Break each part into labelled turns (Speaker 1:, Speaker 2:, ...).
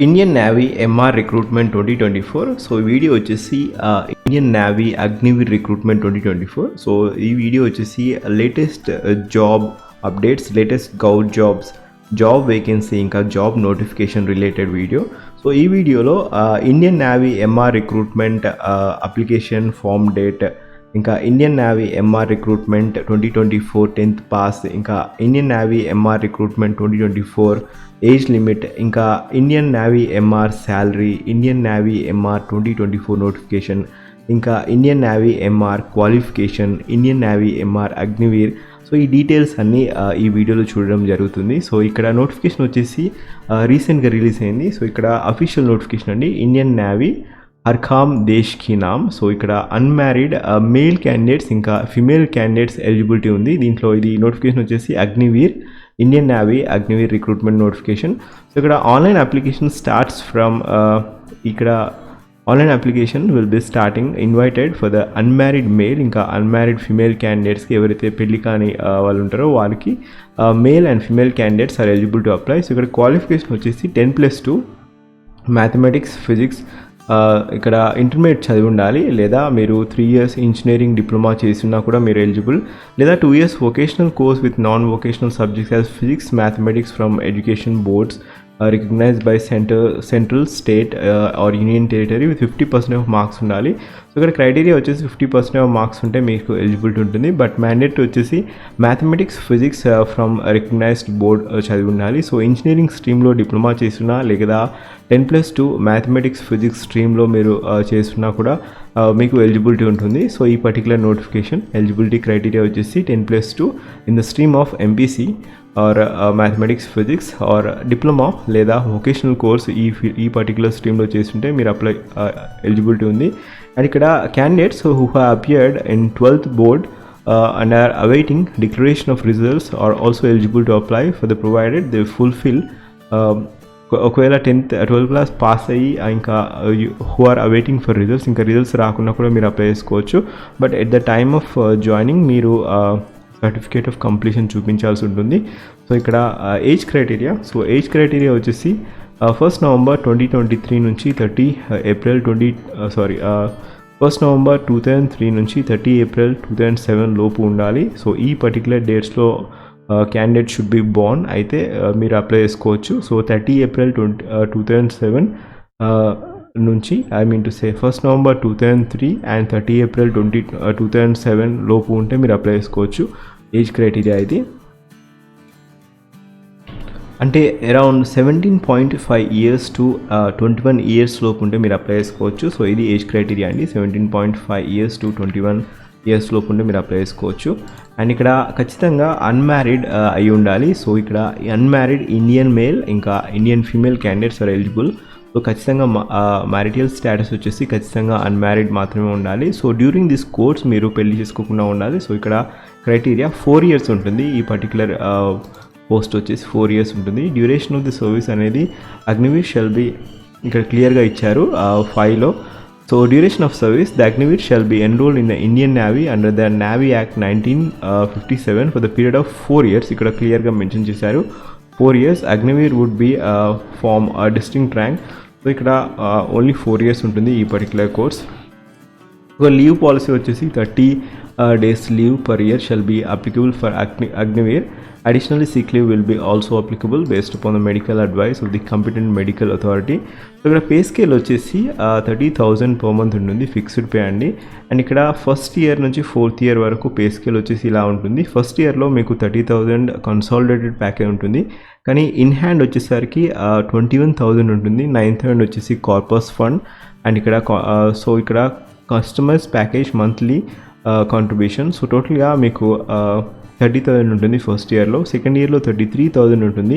Speaker 1: Indian navy MR recruitment 2024. So ఈ video వచ్చేసి Indian navy Agniveer recruitment 2024. So ఈ video వచ్చేసి latest job updates, latest govt jobs, job vacancy, ఇంకా job notification related video. So ఈ వీడియోలో Indian navy MR recruitment application form date, ఇంకా Indian navy MR recruitment 2024 10th pass, ఇంకా Indian navy MR recruitment 2024 age limit, ఇంకా Indian navy MR salary, Indian navy MR 2024 notification, ఇంకా Indian navy MR qualification, Indian navy MR Agniveer. So ఈ details అన్నీ ఈ వీడియోలో చూడడం జరుగుతుంది. సో ఇక్కడ నోటిఫికేషన్ వచ్చేసి రీసెంట్గా రిలీజ్ అయింది. సో ఇక్కడ అఫీషియల్ నోటిఫికేషన్ అండి, ఇండియన్ నేవీ హర్ఖామ్ దేశ్ కి నామ్. సో ఇక్కడ అన్మ్యారీడ్ మేల్ క్యాండిడేట్స్ ఇంకా ఫిమేల్ క్యాండిడేట్స్ ఎలిజిబిలిటీ ఉంది. దీంట్లో ఇది నోటిఫికేషన్ వచ్చేసి Agniveer, Indian navy Agniveer recruitment notification. So ఇక్కడ ఆన్లైన్ అప్లికేషన్ స్టార్ట్స్ ఫ్రమ్ ఇక్కడ online application will be starting invited for the unmarried male ఇంకా అన్మ్యారీడ్ ఫిమేల్ క్యాండిడేట్స్కి, ఎవరైతే పెళ్లి కాని వాళ్ళు ఉంటారో వాళ్ళకి male and female candidates are eligible to apply. So ఇక్కడ క్వాలిఫికేషన్ వచ్చేసి 10+2 మ్యాథమెటిక్స్, ఫిజిక్స్, ఇక్కడ ఇంటర్మీడియట్ చదివి ఉండాలి, లేదా మీరు 3 years ఇంజనీరింగ్ డిప్లొమా చేసినా కూడా మీరు ఎలిజిబుల్, లేదా 2 years vocational course with non vocational subjects as physics, mathematics from education boards recognised by central, state or union territory with 50% of marks ఉండాలి. సో ఇక్కడ క్రైటీరియా వచ్చేసి 50% ఆఫ్ మార్క్స్ ఉంటే మీకు eligibility ఉంటుంది. బట్ మ్యాండేటరీ వచ్చేసి mathematics, physics from recognised board చదివి ఉండాలి. So engineering స్ట్రీమ్లో diploma చేస్తున్నా, లేదా 10+2 మ్యాథమెటిక్స్, ఫిజిక్స్ స్ట్రీమ్లో మీరు చేస్తున్నా కూడా మీకు ఎలిజిబిలిటీ ఉంటుంది. సో ఈ పర్టికులర్ నోటిఫికేషన్ ఎలిజిబిలిటీ క్రైటీరియా వచ్చేసి 10+2 in the stream of MPC or mathematics, physics or diploma లేదా వొకేషనల్ కోర్స్ ఈ పర్టికులర్ స్ట్రీమ్లో చేస్తుంటే మీరు అప్లై ఎలిజిబిలిటీ ఉంది. అండ్ ఇక్కడ candidates who have appeared in 12th board and are awaiting declaration of results are also eligible to apply for the provided they fulfill ఒకవేళ 12th class pass అయ్యి ఇంకా who are awaiting for results, ఇంకా results రాకుండా కూడా మీరు apply చేసుకోవచ్చు. But at the time of joining మీరు certificate of completion చూపించాల్సి ఉంటుంది. సో ఇక్కడ age criteria, so age criteria వచ్చేసి 1st November 2023 నుంచి 1st November 2003 నుంచి 30 April 2007 లోపు ఉండాలి. సో ఈ పర్టికులర్ డేట్స్లో క్యాండిడేట్ షుడ్ బి బోర్న్ అయితే మీరు అప్లై చేసుకోవచ్చు. సో 30 April 2007 నుంచి, I mean to say 1st November 2003 and 30 April 2007 లోపు ఉంటే మీరు అప్లై చేసుకోవచ్చు. ఏజ్ క్రైటీరియా ఇది అంటే అరౌండ్ 17.5 years to 21 years లోపు ఉంటే మీరు అప్లై చేసుకోవచ్చు. సో ఇది ఏజ్ క్రైటీరియా అండి, 17.5 years to 21 years లోపు ఉంటే మీరు అప్లై చేసుకోవచ్చు. అండ్ ఇక్కడ ఖచ్చితంగా అన్మ్యారీడ్ అయి ఉండాలి. సో ఇక్కడ అన్మ్యారీడ్ ఇండియన్ మేల్ ఇంకా Indian female candidates are eligible. So ఖచ్చితంగా మ్యారిటల్ స్టేటస్ వచ్చేసి ఖచ్చితంగా అన్మ్యారీడ్ మాత్రమే ఉండాలి. సో డ్యూరింగ్ దిస్ కోర్స్ మీరు పెళ్లి చేసుకోకుండా ఉండాలి. సో ఇక్కడ క్రైటీరియా 4 years ఉంటుంది. ఈ పర్టికులర్ పోస్ట్ వచ్చేసి 4 years ఉంటుంది. డ్యూరేషన్ ఆఫ్ ది సర్వీస్ అనేది అగ్నివీర్ షెల్ బి ఇక్కడ క్లియర్గా ఇచ్చారు 5లో. So duration of service, the Agniveer shall be enrolled in the Indian Navy under the Navy Act 1957 for the period of 4 years. ఇక్కడ క్లియర్గా మెన్షన్ చేశారు 4 years. Agniveer would be form distinct rank. So ఇక్కడ only 4 years ఉంటుంది ఈ particular course. ఒక leave policy వచ్చేసి 30 days leave per year shall be applicable for Agniveer. Additionally, sick leave will be also applicable based upon the medical advice of the competent medical authority. So ఇక్కడ pay scale వచ్చేసి 30,000 per month ఉంటుంది, fixed pay అండి. And ఇక్కడ 1st year నుంచి 4th year వరకు pay scale వచ్చేసి ఇలా ఉంటుంది. 1st yearలో మీకు 30,000 కన్సాలిడేటెడ్ ప్యాకేజ్ ఉంటుంది, కానీ ఇన్ హ్యాండ్ వచ్చేసరికి 21,000 ఉంటుంది. 9th hand వచ్చేసి కార్పస్ ఫండ్. అండ్ ఇక్కడ సో ఇక్కడ customise package monthly contribution. So టోటల్గా మీకు 30,000 ఉంటుంది 1st yearలో. 2nd yearలో 33,000 ఉంటుంది.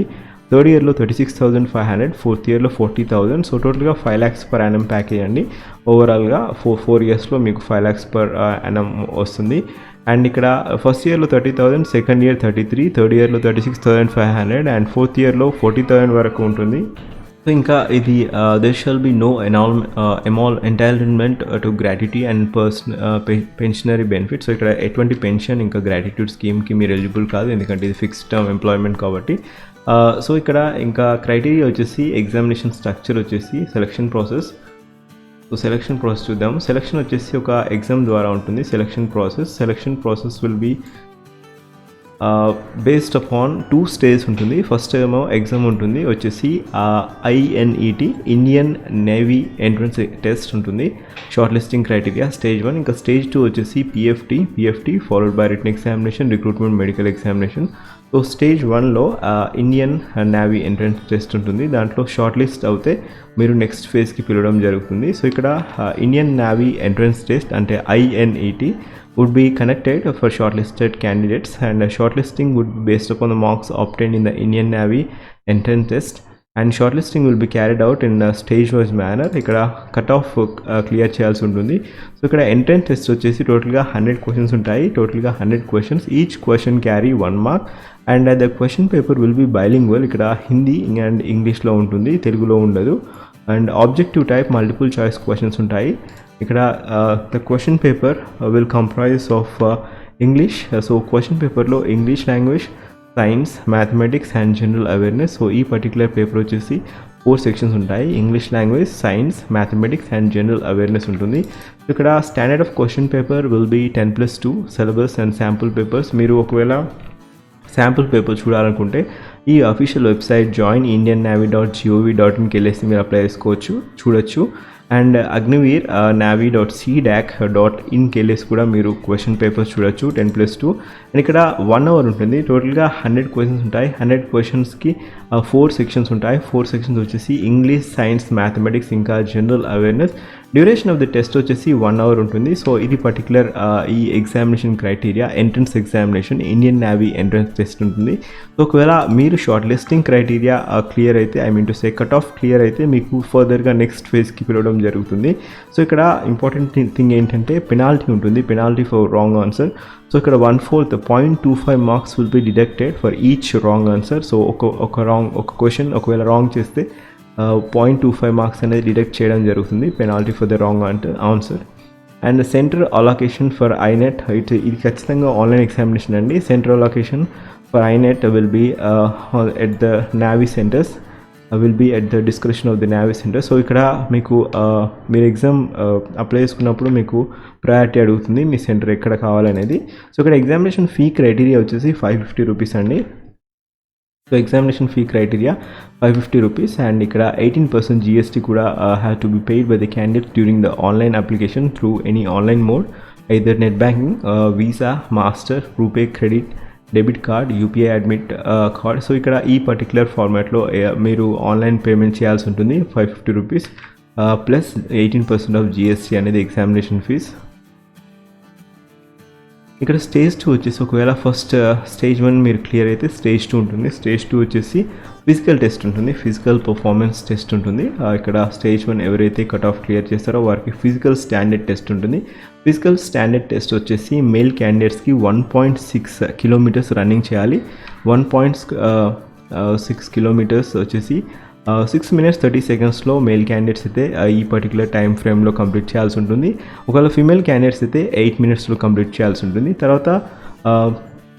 Speaker 1: 3rd yearలో 36,500. 4th yearలో 40,000. సో టోటల్గా 5 lakhs per annum ప్యాకేజ్ అండి. ఓవరాల్గా 4 yearsలో మీకు 5 lakhs per annum వస్తుంది. అండ్ ఇక్కడ 1st yearలో 30,000, 2nd year 33, 3rd yearలో 36,500 and 4th yearలో 40,000 వరకు ఉంటుంది. సో ఇంకా ఇది there shall be no entitlement to gratuity and pensionary benefits. So ఇక్కడ ఎటువంటి పెన్షన్ ఇంకా గ్రాట్యుటీ స్కీమ్కి మీరు ఎలిజిబుల్ కాదు, ఎందుకంటే ఇది ఫిక్స్డ్ టర్మ్ ఎంప్లాయ్మెంట్ కాబట్టి. సో ఇక్కడ ఇంకా క్రైటీరియా వచ్చేసి ఎగ్జామినేషన్ స్ట్రక్చర్ వచ్చేసి selection process. So selection process చూద్దాం. సెలక్షన్ వచ్చేసి ఒక ఎగ్జామ్ ద్వారా ఉంటుంది. Selection process will be based upon 2 stages ఉంటుంది. ఫస్ట్ ఏమో ఎగ్జామ్ ఉంటుంది వచ్చేసి INET, Indian navy entrance test ఉంటుంది. Short listing criteria stage 1. ఇంకా స్టేజ్ 2 వచ్చేసి PFT followed by written examination, recruitment, medical examination. So stage 1లో ఇండియన్ నేవీ ఎంట్రన్స్ టెస్ట్ ఉంటుంది. దాంట్లో షార్ట్ లిస్ట్ అవుతే మీరు నెక్స్ట్ ఫేజ్కి పిలవడం జరుగుతుంది. సో ఇక్కడ ఇండియన్ నేవీ ఎంట్రన్స్ టెస్ట్ అంటే INET would be conducted for shortlisted candidates, and shortlisting would be based upon the marks obtained in the Indian Navy entrance test, and shortlisting will be carried out in a stage wise manner. ఇక్కడ cut off clear చేయాల్సి ఉంటుంది. So ఇక్కడ entrance test వచ్చేసి టోటల్గా 100 questions ఉంటాయి. టోటల్గా 100 questions, each question carry 1 mark, and the question paper will be bilingual. ఇక్కడ Hindi and ఇంగ్లీష్లో ఉంటుంది, తెలుగులో ఉండదు. And objective type multiple choice questions ఉంటాయి. ఇక్కడ the question paper will comprise of English. So question పేపర్లో English language, science, mathematics and general awareness. So ఈ particular paper వచ్చేసి 4 సెక్షన్స్ ఉంటాయి. English language, science, mathematics and general awareness ఉంటుంది. ఇక్కడ standard of question paper will be 10+2 syllabus and sample papers. మీరు ఒకవేళ sample paper చూడాలనుకుంటే ఈ అఫీషియల్ వెబ్సైట్ joinindiannavy.gov.inకి వెళ్ళేసి మీరు అప్లై చేసుకోవచ్చు, చూడొచ్చు. అండ్ అగ్నివీర్ navy.cdac.inకి వెళ్ళేసి కూడా మీరు క్వశ్చన్ పేపర్స్ చూడొచ్చు 10+2. అండ్ ఇక్కడ 1 అవర్ ఉంటుంది. టోటల్గా 100 క్వశ్చన్స్ ఉంటాయి. 100 క్వశ్చన్స్కి 4 సెక్షన్స్ ఉంటాయి. 4 సెక్షన్స్ వచ్చేసి ఇంగ్లీష్, సైన్స్, మ్యాథమెటిక్స్ ఇంకా general awareness. Duration of the test వచ్చేసి 1 అవర్ ఉంటుంది. సో ఇది పర్టికులర్ ఈ examination criteria entrance examination Indian navy entrance test ఉంటుంది. సో ఒకవేళ మీరు షార్ట్ లిస్టింగ్ క్రైటీరియా క్లియర్ అయితే, కట్ ఆఫ్ క్లియర్ అయితే మీకు ఫర్దర్గా నెక్స్ట్ ఫేజ్కి పిలవడం జరుగుతుంది. సో ఇక్కడ ఇంపార్టెంట్ థింగ్ ఏంటంటే పెనాల్టీ ఉంటుంది, penalty for wrong answer. So ఇక్కడ 1/4 0.25 marks will be deducted for each wrong answer. So ఒక క్వశ్చన్ ఒకవేళ రాంగ్ చేస్తే 0.25 మార్క్స్ అనేది డిడక్ట్ చేయడం జరుగుతుంది, penalty for the wrong answer. And centre allocation for INET, ఇది ఖచ్చితంగా ఆన్లైన్ ఎగ్జామినేషన్ అండి. Centre allocation for INET will be at the navy centres, will be at the description of the navy centre. So ఇక్కడ మీకు మీరు exam apply చేసుకున్నప్పుడు మీకు priority అడుగుతుంది మీ centre ఎక్కడ కావాలనేది. సో ఇక్కడ ఎగ్జామినేషన్ ఫీ క్రైటీరియా వచ్చేసి 550 రూపీస్ అండి. So examination fee criteria 550 rupees. And ఇక్కడ 18% GST కూడా have to be paid by the candidate during the online application through any online mode, either net banking, visa, master, RuPay, credit, debit card, UPI admit card. So ఇక్కడ ఈ particular ఫార్మాట్లో మీరు online payment చేయాల్సి ఉంటుంది 550 rupees plus 18% of GST అనేది examination fees. ఇక్కడ stage 2 వచ్చేసి ఒకవేళ ఫస్ట్ స్టేజ్ 1 మీరు క్లియర్ అయితే స్టేజ్ 2 ఉంటుంది. స్టేజ్ 2 వచ్చేసి ఫిజికల్ టెస్ట్ ఉంటుంది, ఫిజికల్ పర్ఫార్మెన్స్ టెస్ట్ ఉంటుంది. ఇక్కడ స్టేజ్ 1 ఎవరైతే కట్ ఆఫ్ క్లియర్ చేస్తారో వారికి ఫిజికల్ స్టాండర్డ్ టెస్ట్ ఉంటుంది. ఫిజికల్ స్టాండర్డ్ టెస్ట్ వచ్చేసి మేల్ క్యాండిడేట్స్కి 1.6 కిలోమీటర్స్ రన్నింగ్ చేయాలి. 1.6 కిలోమీటర్స్ వచ్చేసి 6 minutes 30 secondsలో మేల్ క్యాండిడేట్స్ అయితే ఈ పర్టికులర్ టైం ఫ్రేమ్లో కంప్లీట్ చేయాల్సి ఉంటుంది. ఒకవేళ ఫీమేల్ క్యాండిడేట్స్ అయితే 8 minutesలో కంప్లీట్ చేయాల్సి ఉంటుంది. తర్వాత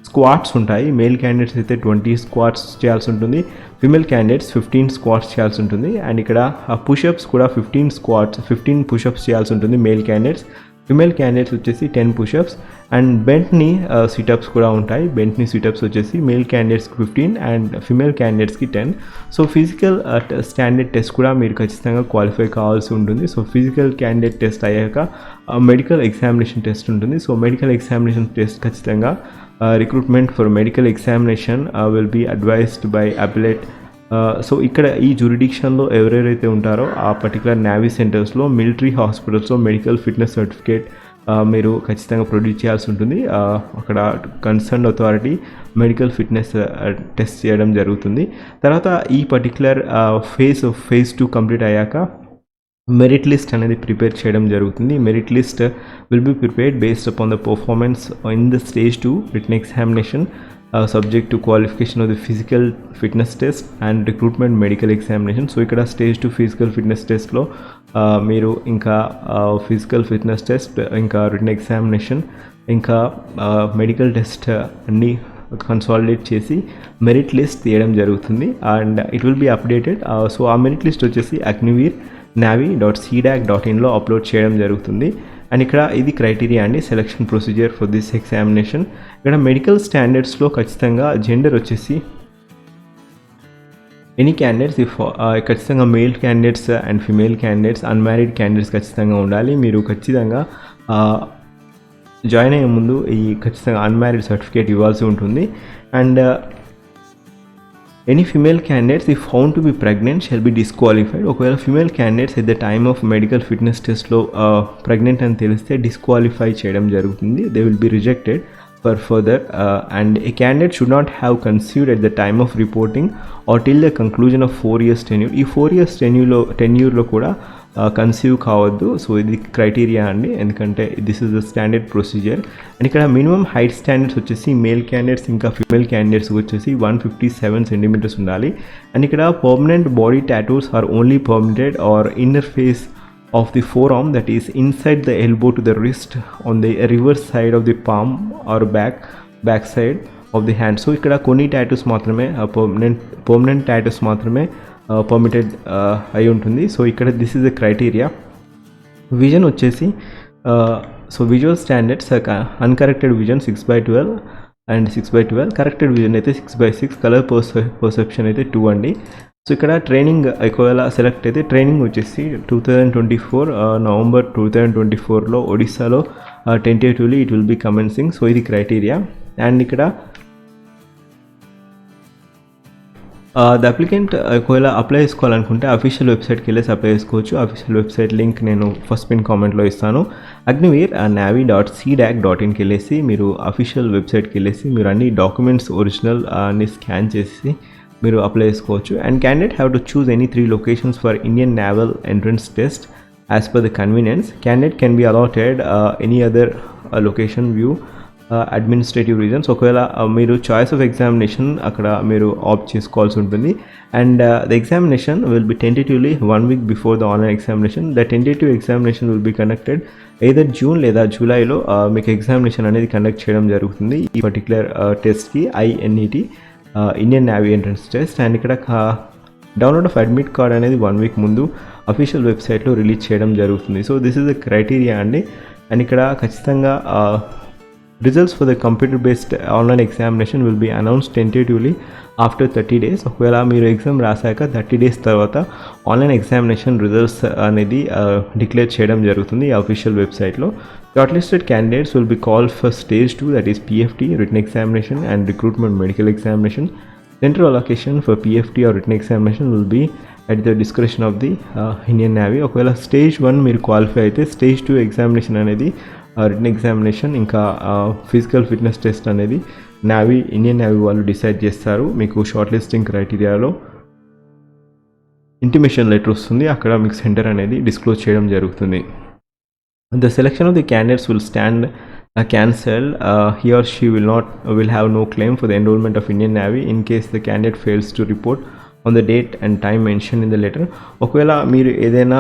Speaker 1: స్క్వాట్స్ ఉంటాయి. మేల్ క్యాండిడేట్స్ అయితే 20 స్క్వాట్స్ చేయాల్సి ఉంటుంది, ఫీమేల్ క్యాండిడేట్స్ 15 స్క్వాట్స్ చేయాల్సి ఉంటుంది. అండ్ ఇక్కడ పుషప్స్ కూడా 15 పుషప్స్ చేయాల్సి ఉంటుంది మేల్ క్యాండిడేట్స్. ఫిమేల్ క్యాండిడేట్స్ వచ్చేసి 10 పుషప్స్. అండ్ బెంట్ని సిటప్స్ కూడా ఉంటాయి. బెంట్ని సిటప్స్ వచ్చేసి మేల్ క్యాండిడేట్స్కి 15 అండ్ ఫిమేల్ క్యాండిడేట్స్కి 10. సో ఫిజికల్ స్టాండర్డ్ టెస్ట్ కూడా మీరు ఖచ్చితంగా క్వాలిఫై కావాల్సి ఉంటుంది. సో ఫిజికల్ క్యాండిడేట్ టెస్ట్ అయ్యాక మెడికల్ ఎగ్జామినేషన్ టెస్ట్ ఉంటుంది. సో మెడికల్ ఎగ్జామినేషన్ టెస్ట్ ఖచ్చితంగా recruitment for medical examination will be advised by applet. So ఇక్కడ ఈ జ్యూరిడిక్షన్లో ఎవరెవరైతే ఉంటారో ఆ పర్టికులర్ నేవీ సెంటర్స్లో, మిలిటరీ హాస్పిటల్స్లో మెడికల్ ఫిట్నెస్ సర్టిఫికేట్ మీరు ఖచ్చితంగా ప్రొడ్యూస్ చేయాల్సి ఉంటుంది. అక్కడ concern authority medical fitness test చేయడం జరుగుతుంది. తర్వాత ఈ పర్టికులర్ ఫేజ్ 2 కంప్లీట్ అయ్యాక మెరిట్ లిస్ట్ అనేది ప్రిపేర్ చేయడం జరుగుతుంది. Merit list will be prepared based upon the performance in the stage 2 written examination subject to qualification of the physical fitness test and recruitment medical examination. So ఇక్కడ stage 2 physical fitness టెస్ట్లో మీరు ఇంకా physical fitness test, ఇంకా written examination, ఇంకా medical test అన్నీ consolidate చేసి merit list తీయడం జరుగుతుంది and it will be updated. So ఆ మెరిట్ లిస్ట్ వచ్చేసి agnivir.navi.cdac.inలో అప్లోడ్ చేయడం జరుగుతుంది. అండ్ ఇక్కడ ఇది క్రైటీరియా అండి, selection procedure for this examination. ఇక్కడ మెడికల్ స్టాండర్డ్స్లో ఖచ్చితంగా జెండర్ వచ్చేసి ఎనీ క్యాండిడేట్స్ ఖచ్చితంగా male candidates and female candidates, unmarried candidates ఖచ్చితంగా ఉండాలి. మీరు ఖచ్చితంగా జాయిన్ అయ్యే ముందు ఖచ్చితంగా అన్మ్యారీడ్ సర్టిఫికేట్ ఇవ్వాల్సి ఉంటుంది. And any female candidates if found to be pregnant shall be disqualified. ఒకవేళ female candidates at the time of medical fitness టెస్ట్లో ప్రెగ్నెంట్ అని తెలిస్తే డిస్క్వాలిఫై చేయడం జరుగుతుంది. They will be rejected for further and a candidate should not have conceived at the time of reporting or till the conclusion of 4 years tenure. ఈ 4 years టెన్యూర్లో కూడా conceive కావద్దు. So ఇది criteria అండి, ఎందుకంటే this is the standard procedure. And ఇక్కడ minimum height standards వచ్చేసి male candidates ఇంకా female candidates వచ్చేసి 157 సెంటీమీటర్స్ ఉండాలి. అండ్ ఇక్కడ permanent body tattoos are only permitted are inner face of the forearm, that is inside the elbow to the wrist, on the reverse side of the palm or back side of the hand. So ikkada konni tattoos maatrame permanent tattoos maatrame permitted ayi untundi. So ikkada this is the criteria. Vision vachesi so visual standards uncorrected vision 6/12 and 6/12, corrected vision అయితే 6/6, colour perception అయితే 2 అండి. So ఇక్కడ training ఒకవేళ select అయితే training వచ్చేసి 2024 November 2024లో ఒడిస్సాలో tentatively it will be commencing. So ఇది క్రైటీరియా. అండ్ ఇక్కడ ద అప్లికెంట్ ఒకవేళ అప్లై చేసుకోవాలనుకుంటే అఫీషియల్ వెబ్సైట్కి వెళ్ళేసి అప్లై చేసుకోవచ్చు. అఫీషియల్ వెబ్సైట్ లింక్ నేను ఫస్ట్ పిన్ కామెంట్లో ఇస్తాను. agnivir.navi.cdac.inకి వెళ్ళేసి మీరు అఫీషియల్ వెబ్సైట్కి వెళ్ళేసి మీరు అన్ని డాక్యుమెంట్స్ ఒరిజినల్ అన్ని స్కాన్ చేసి మీరు అప్లై చేసుకోవచ్చు. And candidate have to choose any 3 locations for Indian naval entrance test as per the convenience. Candidate can be allotted any other location view administrative reasons. ఒకవేళ మీరు చాయిస్ ఆఫ్ ఎగ్జామినేషన్ అక్కడ మీరు opt చేసుకోవాల్సి ఉంటుంది. And the examination will be tentatively 1 week before the online examination. The tentative examination will be conducted either June లేదా జూలైలో మీకు examination అనేది కండక్ట్ చేయడం జరుగుతుంది ఈ పర్టికులర్ టెస్ట్కి, INET Indian navy entrance test. And ఇక్కడ డౌన్లోడ్ ఆఫ్ అడ్మిట్ కార్డ్ అనేది 1 week ముందు అఫీషియల్ వెబ్సైట్లో రిలీజ్ చేయడం జరుగుతుంది. So this is the criteria అండి. అండ్ ఇక్కడ ఖచ్చితంగా results for the computer based online examination will be announced tentatively after 30 days. ఒకవేళ మీరు ఎగ్జామ్ రాశాక 30 days తర్వాత ఆన్లైన్ ఎగ్జామినేషన్ రిజల్ట్స్ అనేది డిక్లేర్ చేయడం జరుగుతుంది ఈ అఫీషియల్ వెబ్సైట్లో. Shortlisted candidates will be called for stage 2, that is PFT, written examination and recruitment medical examination. Central allocation for PFT or written examination will be at the discretion of the Indian Navy. ఒకవేళ stage 1 మీరు qualify అయితే stage 2 examination అనేది return examination ఇంకా physical fitness test అనేది Indian navy వాళ్ళు decide చేస్తారు. మీకు short listing క్రైటీరియాలో intimation letter వస్తుంది, అక్కడ మీకు సెంటర్ అనేది డిస్క్లోజ్ చేయడం జరుగుతుంది. The selection of the candidates will stand cancelled. He or she will have no claim for the enrollment of Indian Navy in case the candidate fails to report on the date and time mentioned in the letter. ఒకవేళ మీరు ఏదైనా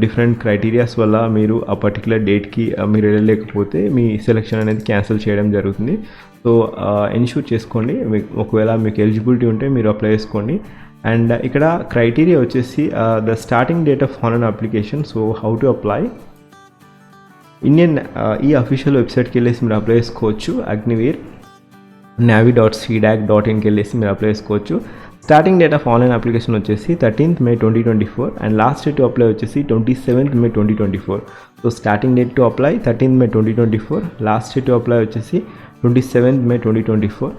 Speaker 1: different criterias వల్ల మీరు ఆ particular డేట్కి మీరు వెళ్ళలేకపోతే మీ selection అనేది cancel చేయడం జరుగుతుంది. సో ఎన్ష్యూర్ చేసుకోండి, ఒకవేళ మీకు ఎలిజిబిలిటీ ఉంటే మీరు అప్లై చేసుకోండి. అండ్ ఇక్కడ క్రైటీరియా వచ్చేసి the starting date of online application. So how to apply ఈ అఫీషియల్ వెబ్సైట్కి వెళ్ళేసి మీరు అప్లై చేసుకోవచ్చు. agnivir.navi.cdac.inకి వెళ్ళేసి మీరు అప్లై చేసుకోవచ్చు. Starting date of online application వచ్చేసి 13th May 2024 and last date to apply వచ్చేసి 27th May 2024. So starting date to apply 13th May 2024, last date to apply వచ్చేసి 27th May 2024.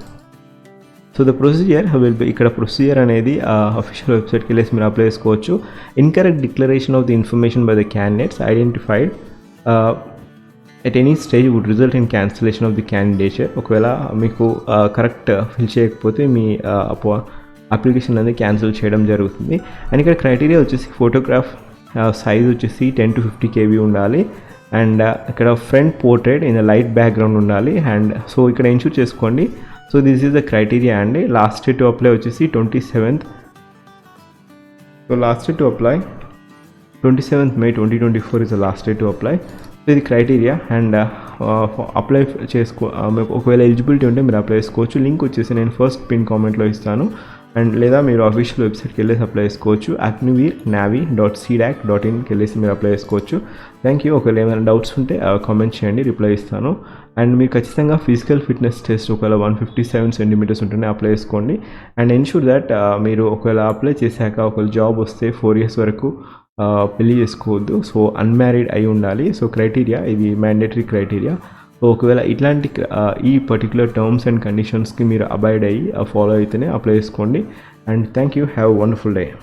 Speaker 1: So the procedure will be, ఇక్కడ procedure అనేది official వెబ్సైట్కి వెళ్ళేసి మీరు apply చేసుకోవచ్చు. Incorrect declaration of the information by the candidates identified at any stage would result in cancellation of the candidature. ఒకవేళ మీకు correct fill చేయకపోతే మీ application అనేది క్యాన్సిల్ చేయడం జరుగుతుంది. అండ్ ఇక్కడ క్రైటీరియా వచ్చేసి ఫోటోగ్రాఫ్ సైజ్ వచ్చేసి 10 to 50 KB ఉండాలి. అండ్ ఇక్కడ front portrait in light background ఉండాలి. అండ్ సో ఇక్కడ ఎన్ష్యూర్ చేసుకోండి. So this is the criteria అండి. లాస్ట్ డేట్ టు అప్లై వచ్చేసి 27th. So last date to apply 27th May 2024 is the last day to apply. So the criteria and apply మీకు ఒకవేళ eligibility ఉంటే మీరు apply చేసుకోవచ్చు. Link వచ్చేసి నేను first pin కామెంట్లో ఇస్తాను. అండ్ లేదా మీరు అఫీషియల్ వెబ్సైట్కి వెళ్ళేసి అప్లై చేసుకోవచ్చు. agnivir.navy.in వెళ్ళేసి మీరు అప్లై చేసుకోవచ్చు. Thank you. ఒకవేళ ఏమైనా డౌట్స్ ఉంటే కామెంట్ చేయండి, రిప్లై ఇస్తాను. అండ్ మీరు ఖచ్చితంగా ఫిజికల్ ఫిట్నెస్ టెస్ట్ ఒకవేళ 157 సెంటీమీటర్స్ ఉంటేనే అప్లై చేసుకోండి. అండ్ ఎన్షూర్ దట్ మీరు ఒకవేళ అప్లై చేశాక ఒకవేళ జాబ్ వస్తే 4 years వరకు పెళ్లి చేసుకోవద్దు. సో అన్మ్యారీడ్ అయి ఉండాలి. సో క్రైటీరియా ఇది మ్యాండేటరీ క్రైటీరియా. సో ఒకవేళ ఇట్లాంటి ఈ పర్టికులర్ టర్మ్స్ అండ్ కండిషన్స్కి మీరు అబాయిడ్ అయ్యి ఫాలో అయితేనే అప్లై చేసుకోండి. And thank you. Have wonderful day.